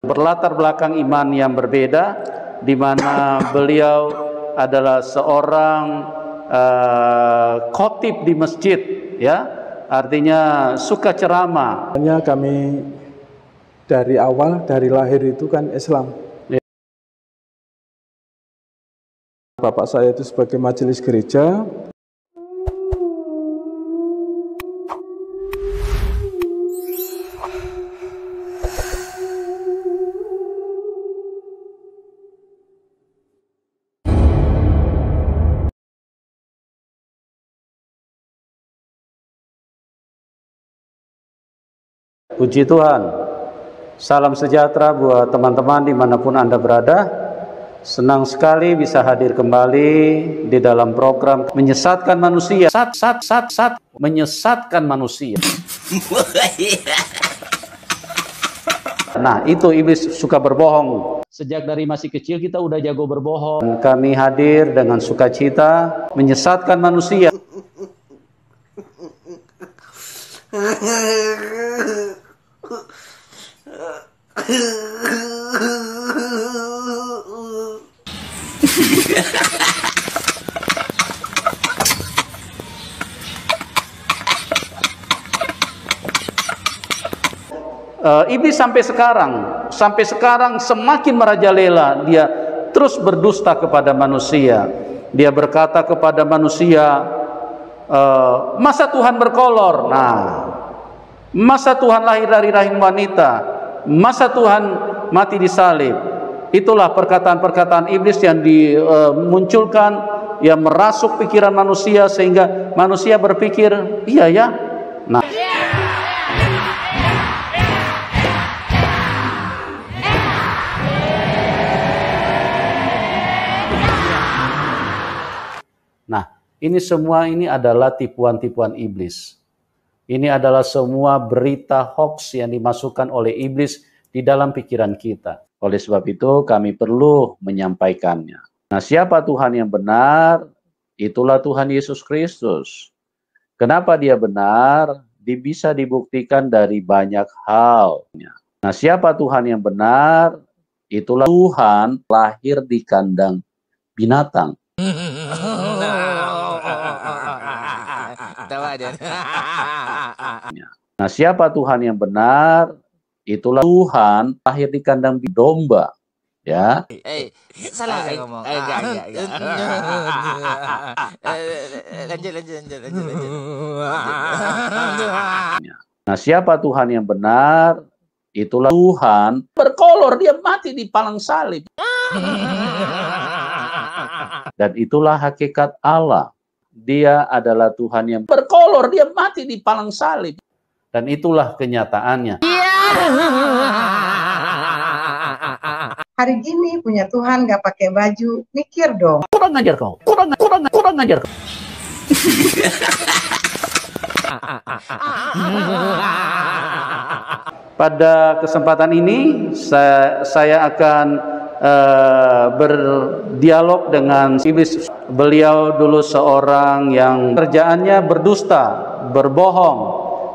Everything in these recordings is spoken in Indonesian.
Berlatar belakang iman yang berbeda, di mana beliau adalah seorang khotib di masjid, ya, artinya suka ceramah. Kami dari awal, dari lahir itu kan Islam. Bapak saya itu sebagai majelis gereja. Puji Tuhan, salam sejahtera buat teman-teman dimanapun Anda berada. Senang sekali bisa hadir kembali di dalam program Menyesatkan Manusia. Menyesatkan manusia. Nah, itu iblis suka berbohong. Sejak dari masih kecil kita udah jago berbohong. Dan kami hadir dengan sukacita menyesatkan manusia. Iblis sampai sekarang semakin merajalela, dia terus berdusta kepada manusia. Dia berkata kepada manusia, masa Tuhan berkolor? Nah, masa Tuhan lahir dari rahim wanita? Masa Tuhan mati di salib? Itulah perkataan-perkataan iblis yang dimunculkan, yang merasuk pikiran manusia sehingga manusia berpikir, iya ya. Nah, ini semua ini adalah tipuan-tipuan iblis. Ini adalah semua berita hoax yang dimasukkan oleh iblis di dalam pikiran kita. Oleh sebab itu kami perlu menyampaikannya. Nah, siapa Tuhan yang benar? Itulah Tuhan Yesus Kristus. Kenapa dia benar? Bisa dibuktikan dari banyak hal. Nah, siapa Tuhan yang benar? Itulah Tuhan lahir di kandang binatang. Nah, siapa Tuhan yang benar? Itulah Tuhan lahir di kandang domba, ya. Salah ngomong. Lanjut. Nah, siapa Tuhan yang benar? Itulah Tuhan berkolor, dia mati di palang salib. Dan itulah hakikat Allah. Dia adalah Tuhan yang berkolor, dia mati di palang salib. Dan itulah kenyataannya. Hari gini punya Tuhan gak pakai baju, mikir dong. Kurang ajar kau, kurang ajar kau. Pada kesempatan ini saya akan berdialog dengan iblis. Beliau dulu seorang yang kerjaannya berdusta, berbohong,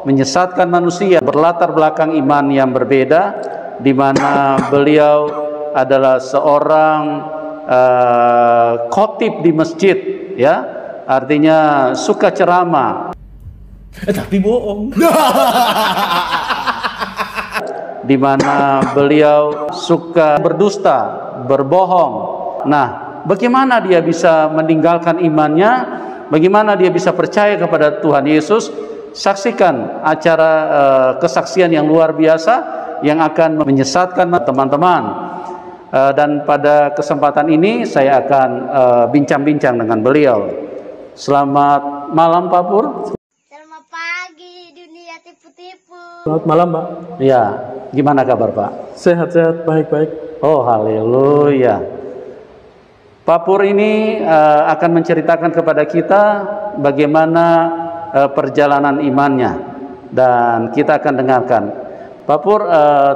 menyesatkan manusia. Berlatar belakang iman yang berbeda, di mana beliau adalah seorang khotib di masjid, ya, artinya suka ceramah. Tapi bohong. Di mana beliau suka berdusta, berbohong. Nah, bagaimana dia bisa meninggalkan imannya? Bagaimana dia bisa percaya kepada Tuhan Yesus? Saksikan acara kesaksian yang luar biasa yang akan menyesatkan teman-teman. Dan pada kesempatan ini saya akan bincang-bincang dengan beliau. Selamat malam Pak Pur. Selamat pagi dunia tipu-tipu. Selamat malam, Pak. Ya, gimana kabar Pak? Sehat-sehat, baik-baik. Oh, haleluya. Pak Pur ini akan menceritakan kepada kita bagaimana perjalanan imannya, dan kita akan dengarkan. Pak Pur,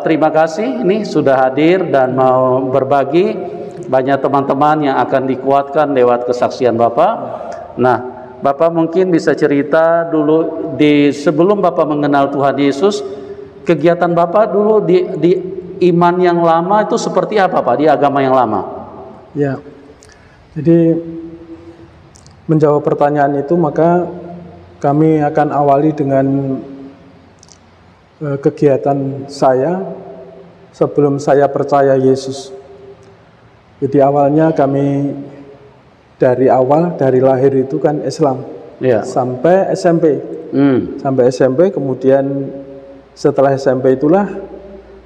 terima kasih ini sudah hadir dan mau berbagi. Banyak teman-teman yang akan dikuatkan lewat kesaksian Bapak. Nah, Bapak mungkin bisa cerita dulu sebelum Bapak mengenal Tuhan Yesus, kegiatan Bapak dulu di iman yang lama itu seperti apa Pak di agama yang lama? Ya, jadi menjawab pertanyaan itu maka kami akan awali dengan kegiatan saya sebelum saya percaya Yesus. Jadi awalnya kami dari lahir itu kan Islam, sampai SMP, kemudian setelah SMP itulah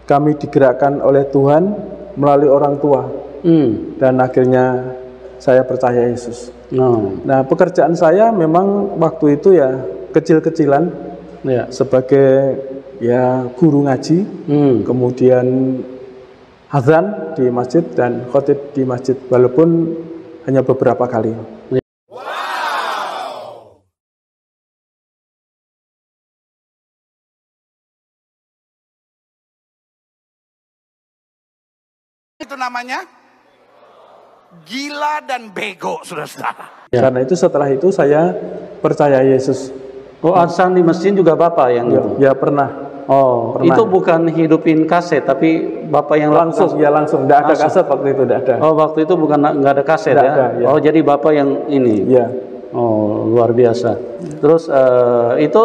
kami digerakkan oleh Tuhan melalui orang tua, dan akhirnya saya percaya Yesus. Nah, pekerjaan saya memang waktu itu ya kecil-kecilan, sebagai ya guru ngaji, kemudian azan di masjid dan khotib di masjid, walaupun hanya beberapa kali. Itu namanya gila dan bego, saudara-saudara. Karena itu setelah itu saya percaya Yesus. Oh, azan di masjid juga Bapak yang itu? Ya pernah. Oh, pernah. Itu bukan hidupin kaset, tapi Bapak yang langsung, tidak ada kaset waktu itu, tidak ada. Oh, waktu itu nggak ada kaset ya? Ada, ya? Oh, jadi Bapak yang ini? Ya. Oh, luar biasa. Terus itu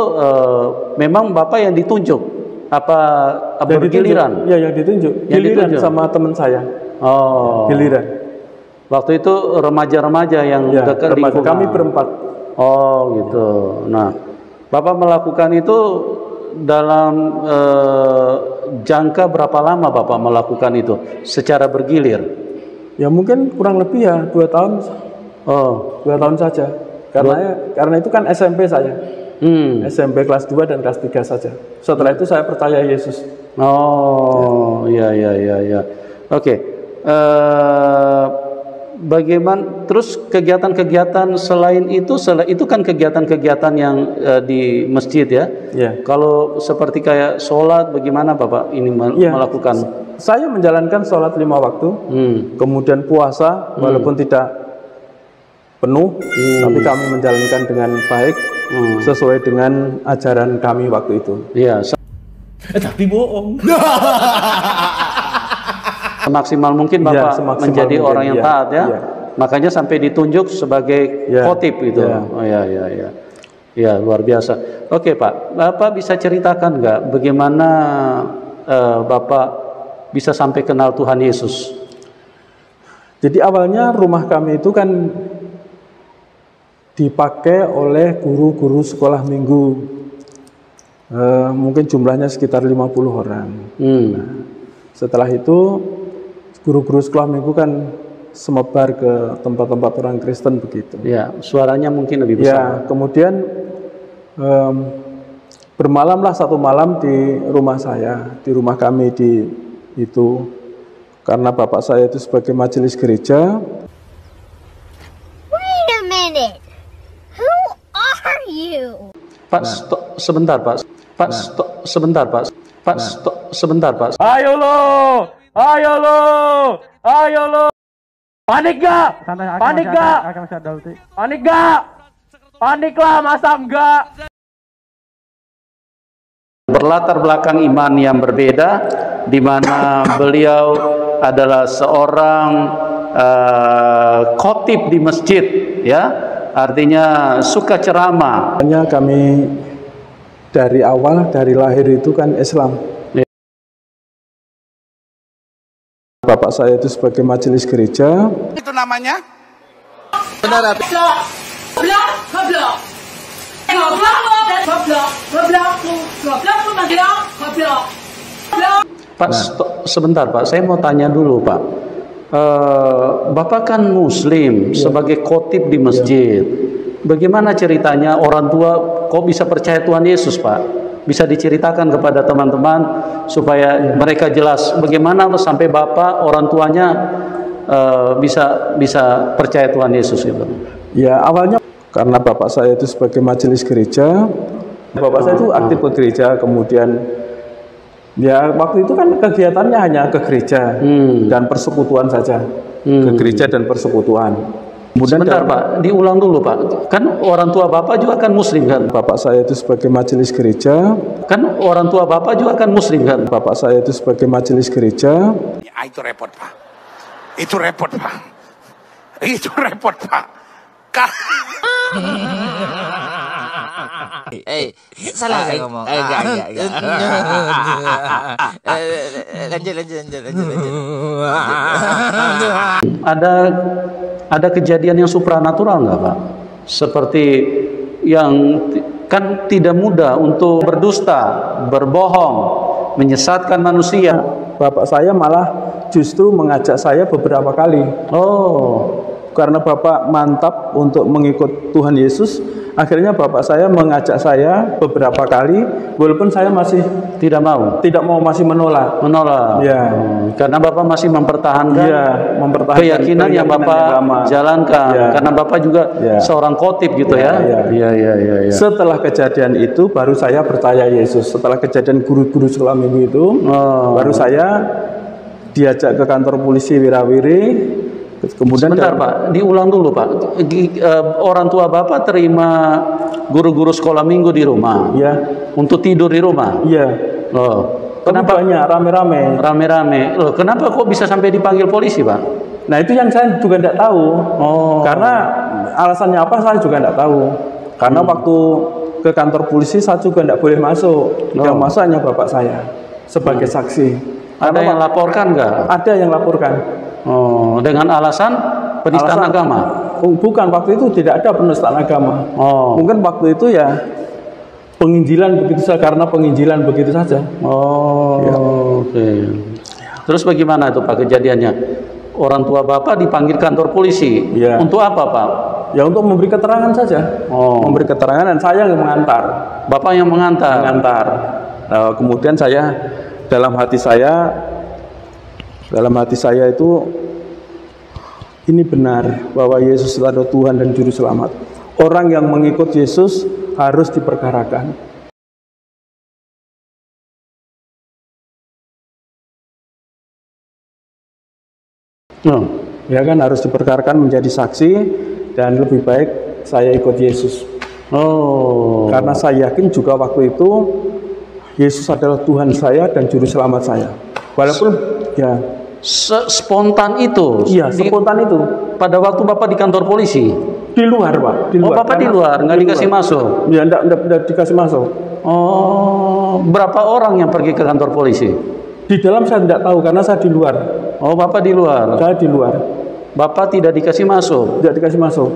memang Bapak yang ditunjuk? Apa bergiliran? Ya, yang ditunjuk. Giliran sama teman saya. Oh. Giliran. Waktu itu remaja-remaja yang dekat lingkungan. Kami berempat. Oh, gitu. Nah, Bapak melakukan itu dalam jangka berapa lama Bapak melakukan itu secara bergilir? Ya mungkin kurang lebih ya 2 tahun. Oh, 2 tahun saja. Karena itu kan SMP saya. SMP kelas 2 dan kelas 3 saja. Setelah itu saya percaya Yesus. Oh, ya. Oke. Bagaimana terus kegiatan-kegiatan selain itu kan kegiatan-kegiatan yang di masjid ya? Kalau seperti kayak sholat, bagaimana Bapak ini melakukan? Saya menjalankan sholat 5 waktu, kemudian puasa walaupun tidak penuh, tapi kami menjalankan dengan baik sesuai dengan ajaran kami waktu itu. Iya. Tapi bohong. Semaksimal mungkin Bapak menjadi orang yang taat ya. Makanya sampai ditunjuk sebagai khotib itu. Oh ya. Ya, luar biasa. Oke Pak, Bapak bisa ceritakan nggak bagaimana Bapak bisa sampai kenal Tuhan Yesus? Jadi awalnya rumah kami itu kan dipakai oleh guru-guru sekolah minggu. Mungkin jumlahnya sekitar 50 orang. Nah, setelah itu guru-guru sekolah minggu kan semebar ke tempat-tempat orang Kristen begitu. Ya, suaranya mungkin lebih besar. Ya, kemudian bermalamlah satu malam di rumah saya, di rumah kami di itu, karena bapak saya itu sebagai majelis gereja. Wait a minute, who are you? Pak, sebentar Pak. Pak, sebentar Pak. Pak, sebentar Pak. Ayo lo. Panik gak? Paniklah, masa enggak? Berlatar belakang iman yang berbeda, di mana beliau adalah seorang khotib di masjid, ya, artinya suka ceramah. Kami dari lahir itu kan Islam. Bapak saya itu sebagai majelis gereja. Itu namanya? Benar. Pak, sebentar Pak, saya mau tanya dulu Pak. Bapak kan Muslim, sebagai khotib di masjid. Bagaimana ceritanya orang tua kok bisa percaya Tuhan Yesus Pak? Bisa diceritakan kepada teman-teman supaya mereka jelas bagaimana sampai Bapak orang tuanya bisa percaya Tuhan Yesus itu. Ya, awalnya karena bapak saya itu sebagai majelis gereja. Bapak saya itu aktif ke gereja, kemudian ya waktu itu kan kegiatannya hanya ke gereja dan persekutuan saja. Ke gereja dan persekutuan. Kemudian Sebentar Pak, diulang dulu Pak. Kan orang tua Bapak juga kan muslim kan? Bapak saya itu sebagai majelis gereja. Kan orang tua Bapak juga kan muslim kan? Bapak saya itu sebagai majelis gereja. Itu repot Pak. Itu repot Pak. Itu repot Pak. Salah saya ngomong. Lanjut. Ada kejadian yang supranatural nggak Pak? Seperti yang kan tidak mudah untuk berdusta, berbohong, menyesatkan manusia. Bapak saya malah justru mengajak saya beberapa kali. Oh, Karena Bapak mantap untuk mengikut Tuhan Yesus, akhirnya Bapak saya mengajak saya beberapa kali, walaupun saya masih tidak mau masih menolak. Ya. Karena Bapak masih mempertahankan, mempertahankan keyakinan yang Bapak agama. jalankan. Ya. Karena Bapak juga seorang khotib gitu ya. Iya. Setelah kejadian itu baru saya percaya Yesus. Setelah kejadian guru-guru sekolah minggu itu, baru saya diajak ke kantor polisi Wirawiri. Kemudian sebentar Pak, diulang dulu Pak. Orang tua Bapak terima guru-guru sekolah minggu di rumah. Iya. Untuk tidur di rumah. Iya. Loh, kenapa banyak rame-rame? Rame-rame. Loh, kenapa kok bisa sampai dipanggil polisi Pak? Nah itu yang saya juga tidak tahu. Karena alasannya apa saya juga tidak tahu. Karena waktu ke kantor polisi saya juga tidak boleh masuk. Yang masuk hanya bapak saya sebagai saksi. Ada yang laporkan nggak? Ada yang laporkan. Dengan alasan penistaan agama? Bukan, waktu itu tidak ada penistaan agama. Mungkin waktu itu ya penginjilan begitu saja, karena penginjilan begitu saja. Oke. Terus bagaimana itu Pak kejadiannya? Orang tua Bapak dipanggil kantor polisi. Untuk apa Pak? Ya untuk memberi keterangan saja. Memberi keterangan dan saya yang mengantar. Bapak yang mengantar? Mengantar. Kemudian saya dalam hati saya itu ini benar bahwa Yesus adalah Tuhan dan Juru Selamat. Orang yang mengikut Yesus harus diperkarakan. Ya kan, harus diperkarakan menjadi saksi, dan lebih baik saya ikut Yesus. Karena saya yakin juga waktu itu Yesus adalah Tuhan saya dan Juru Selamat saya. Walaupun ya spontan itu. Iya, spontan itu. Pada waktu Bapak di kantor polisi? Di luar Pak. Di luar. Bapak di luar, nggak dikasih masuk? Ya, enggak dikasih masuk. Berapa orang yang pergi ke kantor polisi? Di dalam saya tidak tahu karena saya di luar. Bapak di luar? Saya di luar. Bapak tidak dikasih masuk? Tidak dikasih masuk.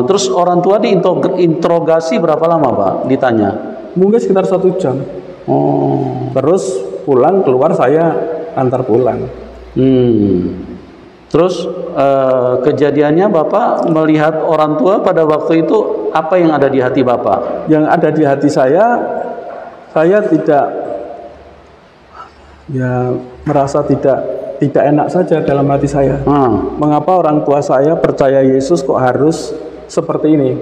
Terus orang tua diinterogasi berapa lama Pak? Ditanya? Mungkin sekitar 1 jam. Terus pulang, keluar saya antar pulang. Terus kejadiannya Bapak melihat orang tua pada waktu itu, apa yang ada di hati Bapak? Yang ada di hati saya tidak merasa tidak enak saja dalam hati saya. Mengapa orang tua saya percaya Yesus kok harus seperti ini?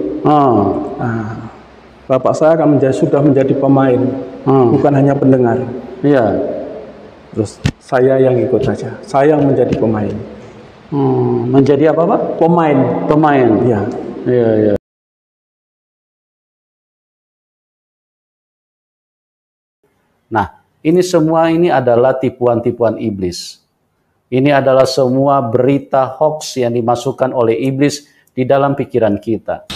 Bapak saya akan sudah menjadi pemain, bukan hanya pendengar. Iya. Terus saya yang ikut saja, saya yang menjadi pemain. Menjadi apa Pak? Pemain. Iya. Iya. Nah, ini adalah tipuan-tipuan iblis. Ini adalah semua berita hoax yang dimasukkan oleh iblis di dalam pikiran kita.